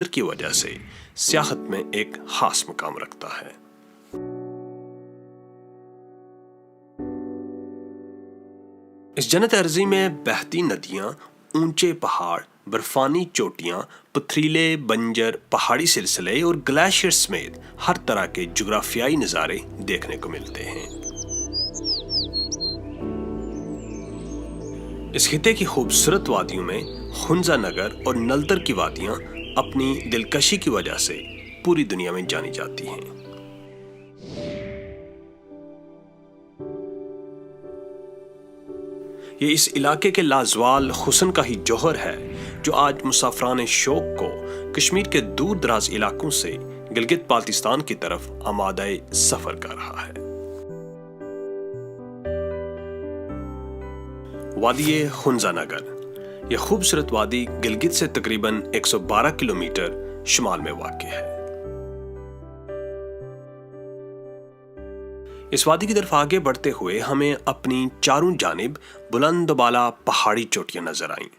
کی وجہ سے سیاحت میں ایک خاص مقام رکھتا ہے۔ اس جنت ارضی میں بہتی ندیاں، اونچے پہاڑ، برفانی چوٹیاں، پتھریلے بنجر پہاڑی سلسلے اور گلیشیئر سمیت ہر طرح کے جغرافیائی نظارے دیکھنے کو ملتے ہیں۔ اس خطے کی خوبصورت وادیوں میں ہنزا نگر اور نلدر کی وادیاں اپنی دلکشی کی وجہ سے پوری دنیا میں جانی جاتی ہیں۔ یہ اس علاقے کے لازوال حسن کا ہی جوہر ہے جو آج مسافران شوق کو کشمیر کے دور دراز علاقوں سے گلگت بالتستان کی طرف آمادہ سفر کر رہا ہے۔ وادی ہنزا نگر، یہ خوبصورت وادی گلگت سے تقریباً 112 کلومیٹر شمال میں واقع ہے۔ اس وادی کی طرف آگے بڑھتے ہوئے ہمیں اپنی چاروں جانب بلند و بالا پہاڑی چوٹیاں نظر آئیں،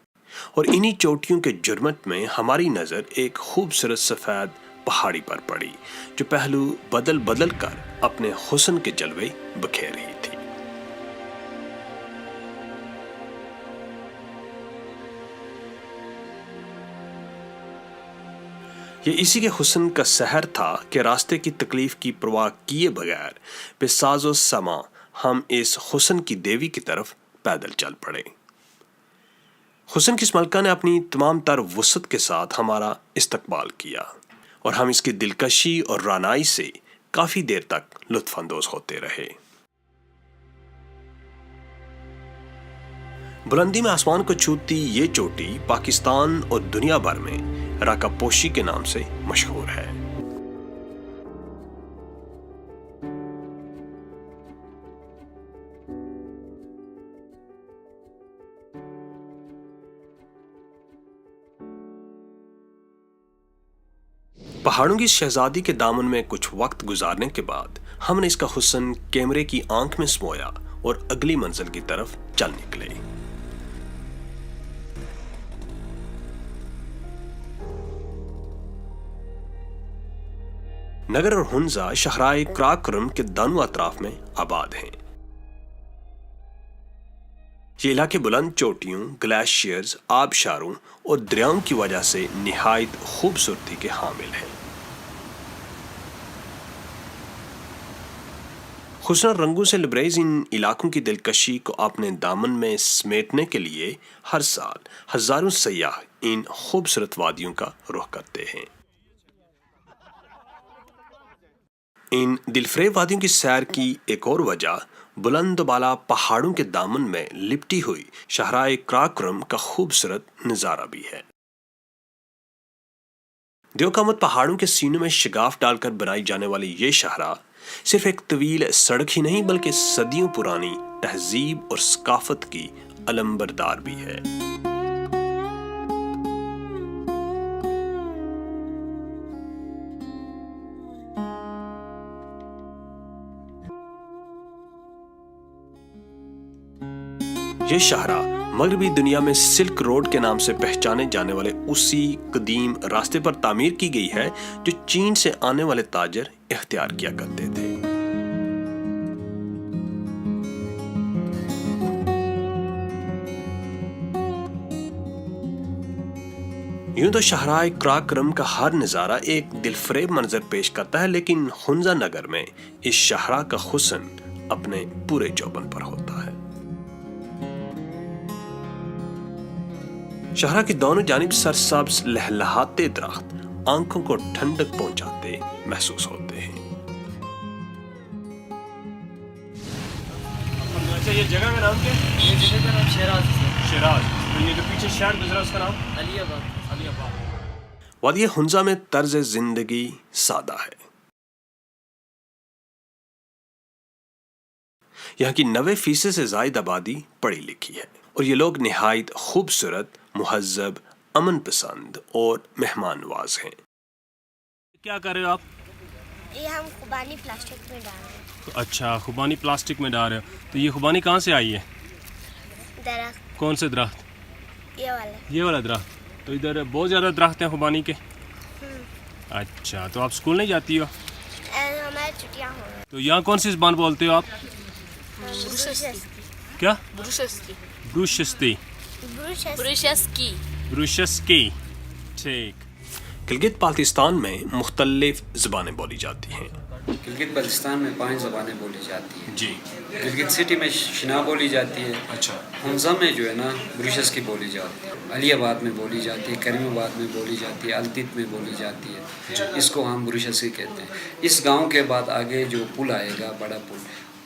اور انہی چوٹیوں کے جرمٹ میں ہماری نظر ایک خوبصورت سفید پہاڑی پر پڑی جو پہلو بدل بدل کر اپنے حسن کے جلوے بکھیر رہی تھی۔ یہ اسی کے حسن کا سحر تھا کہ راستے کی تکلیف کی پرواہ کیے بغیر بے ساز و سماں ہم اس حسن کی دیوی کی طرف پیدل چل پڑے۔ حسن کی اس ملکہ نے اپنی تمام تر وسعت کے ساتھ ہمارا استقبال کیا، اور ہم اس کی دلکشی اور رعنائی سے کافی دیر تک لطف اندوز ہوتے رہے۔ بلندی میں آسمان کو چھوتی یہ چوٹی پاکستان اور دنیا بھر میں راکا پوشی کے نام سے مشہور ہے۔ پہاڑوں کی شہزادی کے دامن میں کچھ وقت گزارنے کے بعد ہم نے اس کا حسن کیمرے کی آنکھ میں سمویا اور اگلی منزل کی طرف چل نکلے۔ نگر اور ہنزا شاہراہ قراقرم کے دونوں اطراف میں آباد ہیں۔ یہ علاقے بلند چوٹیوں، گلیشیئرز، آبشاروں اور دریاؤں کی وجہ سے نہایت خوبصورتی کے حامل ہیں۔ حسن اور رنگوں سے لبریز ان علاقوں کی دلکشی کو اپنے دامن میں سمیٹنے کے لیے ہر سال ہزاروں سیاح ان خوبصورت وادیوں کا رخ کرتے ہیں۔ ان دلفریب وادیوں کی سیر کی ایک اور وجہ بلند و بالا پہاڑوں کے دامن میں لپٹی ہوئی شاہراہ قراقرم کا خوبصورت نظارہ بھی ہے۔ دیو قامت پہاڑوں کے سینوں میں شگاف ڈال کر بنائی جانے والی یہ شاہراہ صرف ایک طویل سڑک ہی نہیں بلکہ صدیوں پرانی تہذیب اور ثقافت کی علمبردار بھی ہے۔ یہ شاہراہ مغربی دنیا میں سلک روڈ کے نام سے پہچانے جانے والے اسی قدیم راستے پر تعمیر کی گئی ہے جو چین سے آنے والے تاجر اختیار کیا کرتے تھے۔ یوں تو شاہراہ قراقرم کا ہر نظارہ ایک دلفریب منظر پیش کرتا ہے، لیکن ہنزا نگر میں اس شاہراہ کا حسن اپنے پورے چوبن پر ہوتا ہے۔ شاہراہ کی دونوں جانب سرسبز لہلہاتے درخت آنکھوں کو ٹھنڈک پہنچاتے محسوس ہوتے ہیں۔ اچھا، یہ جگہ کا نام کیا ہے؟ یہ جگہ کا نام شیراز ہے۔ شیراز، تو یہ جو پیچھے شہر گزرا اس کا نام علی آباد۔ علی آباد۔ وادی ہنزا میں طرز زندگی سادہ ہے۔ یہاں کی 90% سے زائد آبادی پڑھی لکھی ہے، اور یہ لوگ نہایت خوبصورت، مہذب، امن پسند اور مہمان نواز ہیں۔ کیا کر رہے ہو آپ؟ یہ ہم خوبانی پلاسٹک میں ڈال رہے ہیں۔ اچھا، خوبانی پلاسٹک میں ڈال رہے ہو، تو یہ خوبانی کہاں سے آئی ہے؟ درخت۔ کون سے درخت؟ یہ والا درخت؟ تو ادھر بہت زیادہ درخت ہیں خوبانی کے۔ اچھا، تو آپ اسکول نہیں جاتی ہو؟ ہماری چھٹیاں ہو گئی. تو یہاں کون سی زبان بولتے ہو آپ؟ کیا؟ بروشستی. بروشسکی. ٹھیک. گلگت بلتستان میں مختلف زبانیں بولی جاتی ہیں. گلگت بلتستان میں 5 زبانیں بولی جاتی ہیں. جی. گلگت سٹی میں شنا بولی جاتی ہے. اچھا. حمزہ میں جو ہے نا بروشس کی بولی جاتی ہے. علی آباد میں بولی جاتی ہے، کریم آباد میں بولی جاتی ہے، التت میں بولی جاتی ہے. اس کو ہم بروشس کی کہتے ہیں. اس گاؤں کے بعد آگے جو پل آئے گا، بڑا پل،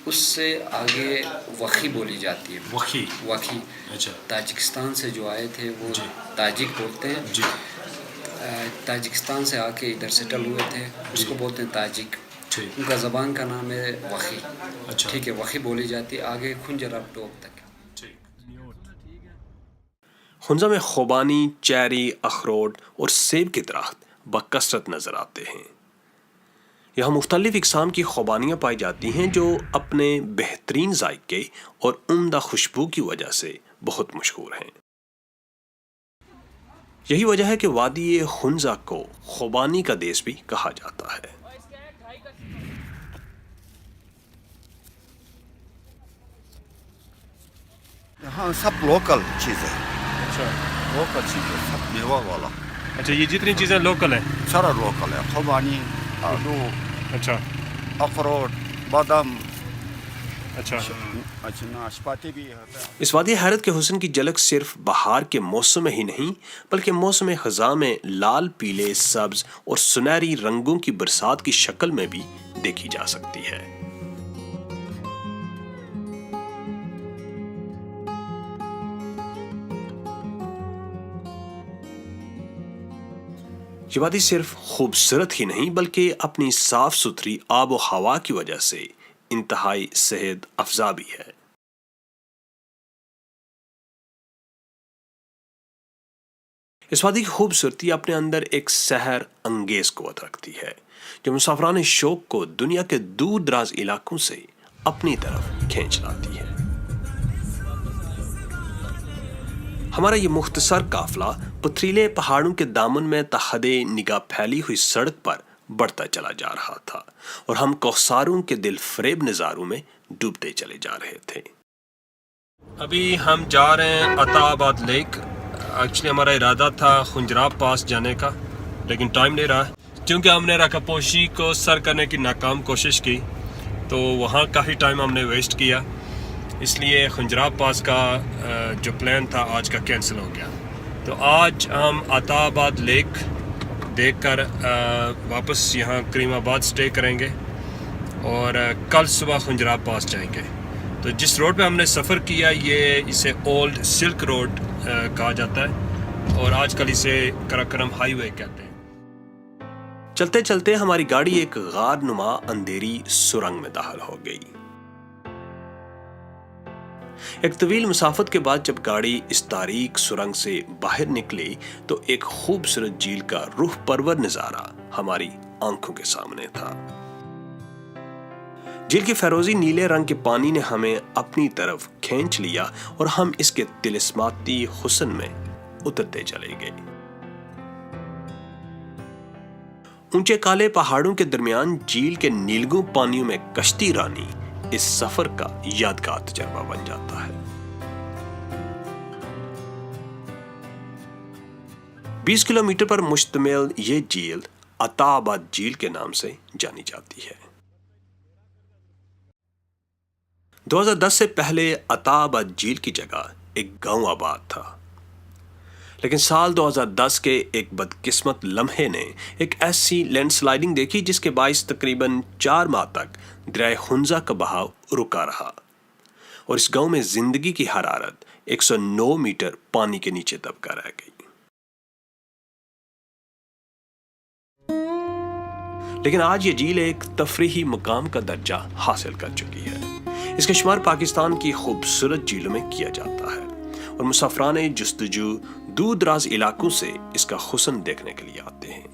اس سے آگے وخی بولی جاتی ہے. وخی. وخی. اچھا. تاجکستان سے جو آئے تھے وہ تاجک بولتے ہیں. جی. تاجکستان سے آ کے ادھر سیٹل ہوئے تھے، اس کو بولتے ہیں تاجک. ان کا زبان کا نام ہے وخی. اچھا. ٹھیک ہے، وخی بولی جاتی ہے. آگے خنجر اب ٹوک تک. ہنزا میں خوبانی، چیری، اخروٹ اور سیب کے درخت بکثرت نظر آتے ہیں. یہاں مختلف اقسام کی خوبانیاں پائی جاتی ہیں جو اپنے بہترین ذائقے اور عمدہ خوشبو کی وجہ سے بہت مشہور ہیں. یہی وجہ ہے کہ وادی ہنزا کو خوبانی کا دیس بھی کہا جاتا ہے. یہاں سب لوکل چیزیں. اچھا. لوکل چیزیں سب میوہ والا. اچھا، یہ جتنی چیزیں لوکل ہیں سارا لوکل ہے. خوبانی، آلو، اچھا اخروٹ، بادام. اچھا. ناشپاتی بھی ہوتا ہے. اس وادی حیرت کے حسن کی جھلک صرف بہار کے موسم میں ہی نہیں بلکہ موسم خزاں میں لال، پیلے، سبز اور سنہری رنگوں کی برسات کی شکل میں بھی دیکھی جا سکتی ہے. یہ وادی صرف خوبصورت ہی نہیں بلکہ اپنی صاف ستھری آب و ہوا کی وجہ سے انتہائی صحت افزا بھی ہے. اس وادی کی خوبصورتی اپنے اندر ایک سحر انگیز قوت رکھتی ہے جو مسافران شوق کو دنیا کے دور دراز علاقوں سے اپنی طرف کھینچ لاتی ہے. ہمارا یہ مختصر قافلہ پتھریلے پہاڑوں کے دامن میں تحت نگاہ پھیلی ہوئی سڑک پر بڑھتا چلا جا رہا تھا اور ہم کوثاروں کے دل فریب نظاروں میں ڈوبتے چلے جا رہے تھے. ابھی ہم جا رہے ہیں عطا آباد لیک. ایکچولی ہمارا ارادہ تھا خنجراب پاس جانے کا لیکن ٹائم نہیں رہا کیونکہ ہم نے رکھا پوشی کو سر کرنے کی ناکام کوشش کی تو وہاں کافی ٹائم ہم نے ویسٹ کیا. اس لیے خنجراب پاس کا جو پلان تھا آج کا کینسل ہو گیا. تو آج ہم عطا آباد لیک دیکھ کر واپس یہاں کریم آباد سٹے کریں گے اور کل صبح خنجراب پاس جائیں گے. تو جس روڈ پہ ہم نے سفر کیا یہ اسے اولڈ سلک روڈ کہا جاتا ہے اور آج کل اسے کراکرم ہائی وے کہتے ہیں. چلتے چلتے ہماری گاڑی ایک غار نما اندھیری سرنگ میں داخل ہو گئی. ایک طویل مسافت کے بعد جب گاڑی اس تاریک سرنگ سے باہر نکلی تو ایک خوبصورت جھیل کا روح پرور نظارہ ہماری آنکھوں کے سامنے تھا. جھیل کے فیروزی نیلے رنگ کے پانی نے ہمیں اپنی طرف کھینچ لیا اور ہم اس کے طلسماتی حسن میں اترتے چلے گئے. اونچے کالے پہاڑوں کے درمیان جھیل کے نیلگوں پانیوں میں کشتی رانی اس سفر کا یادگار تجربہ بن جاتا ہے. 20 کلومیٹر پر مشتمل یہ جھیل عطا آباد جھیل کے نام سے جانی جاتی ہے. 2010 سے پہلے عطا آباد جھیل کی جگہ ایک گاؤں آباد تھا لیکن سال 2010 کے ایک بدقسمت لمحے نے ایک ایسی لینڈ سلائیڈنگ دیکھی جس کے باعث تقریباً 4 ماہ تک دریائے ہنزا کا بہاؤ رکا رہا اور اس گاؤں میں زندگی کی حرارت 109 میٹر پانی کے نیچے دبکا رہ گئی. لیکن آج یہ جھیل ایک تفریحی مقام کا درجہ حاصل کر چکی ہے. اس کا شمار پاکستان کی خوبصورت جھیلوں میں کیا جاتا ہے اور مسافران جستجو دور دراز علاقوں سے اس کا حسن دیکھنے کے لیے آتے ہیں.